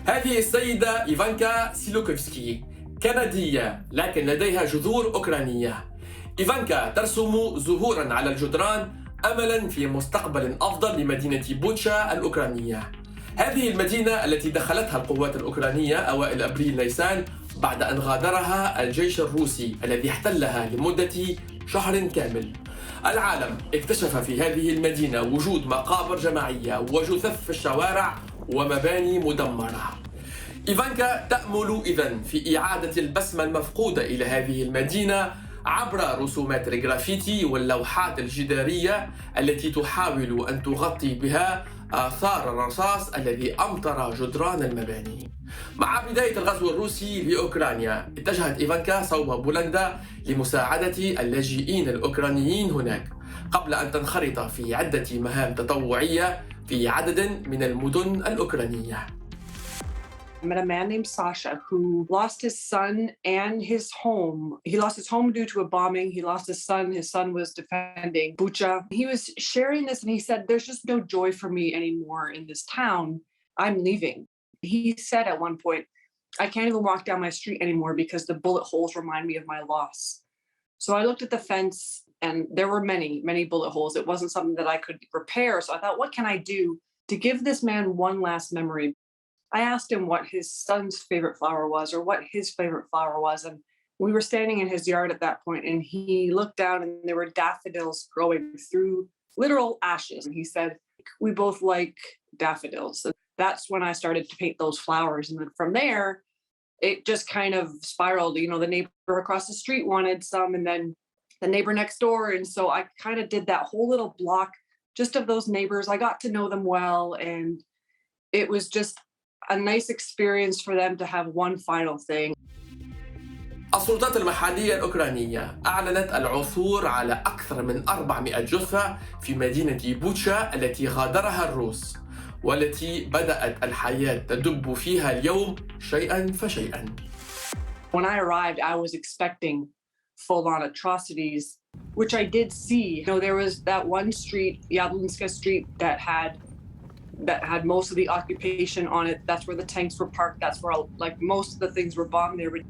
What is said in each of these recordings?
هذه السيدة إيفنكا سيولكوفسكي كندية لكن لديها جذور أوكرانية. إيفنكا ترسم زهورا على الجدران أملا في مستقبل أفضل لمدينة بوتشا الأوكرانية. هذه المدينة التي دخلتها القوات الأوكرانية أوائل أبريل نيسان بعد أن غادرها الجيش الروسي الذي احتلها لمدة شهر كامل. العالم اكتشف في هذه المدينة وجود مقابر جماعية وجثث في الشوارع ومباني مدمرة. إيفنكا تأمل إذن في إعادة البسمة المفقودة إلى هذه المدينة عبر رسومات الجرافيتي واللوحات الجدارية التي تحاول أن تغطي بها آثار الرصاص الذي أمطر جدران المباني. مع بداية الغزو الروسي لأوكرانيا اتجهت إيفنكا صوب بولندا لمساعدة اللاجئين الأوكرانيين هناك قبل أن تنخرط في عدة مهام تطوعية في عدد من المدن الأوكرانية. I met a man named Sasha who lost his son and his home. He lost his home due to a bombing. He lost his son. His son was defending Butcha. He was sharing this and he said, "There's just no joy for me anymore in this town. I'm leaving." He said at one point, "I can't even walk down my street anymore because the bullet holes remind me of my loss." So I looked at the fence and there were many, many bullet holes. It wasn't something that I could repair. So I thought, what can I do to give this man one last memory? I asked him what his son's favorite flower was or what his favorite flower was. And we were standing in his yard at that point and he looked down and there were daffodils growing through literal ashes. And he said, "We both like daffodils." And that's when I started to paint those flowers. And then from there, it just kind of spiraled. You know, the neighbor across the street wanted some and then the neighbor next door. And so I kind of did that whole little block just of those neighbors. I got to know them well. And it was just a nice experience for them to have one final thing. السلطات المحلية الأوكرانية أعلنت العثور على أكثر من 400 جثة في مدينة بوتشا التي غادرها الروس والتي بدأت الحياة تدب فيها اليوم شيئا فشيئا. When I arrived, I was expecting full-on atrocities, which I did see. You know, there was that one street, Yadlinska Street, that had most of the occupation on it. That's where the tanks were parked. That's where like most of the things were bombed there. But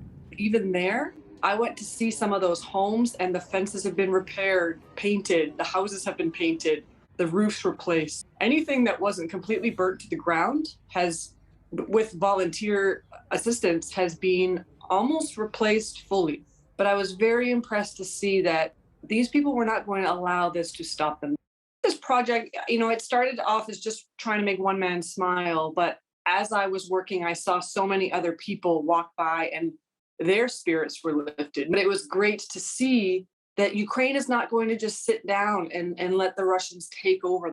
even there, I went to see some of those homes and the fences have been repaired, painted, the houses have been painted, the roofs replaced. Anything that wasn't completely burnt to the ground has, with volunteer assistance, has been almost replaced fully. But I was very impressed to see that these people were not going to allow this to stop them. This project, you know, it started off as just trying to make one man smile, but as I was working, I saw so many other people walk by and their spirits were lifted. But it was great to see that Ukraine is not going to just sit down and let the Russians take over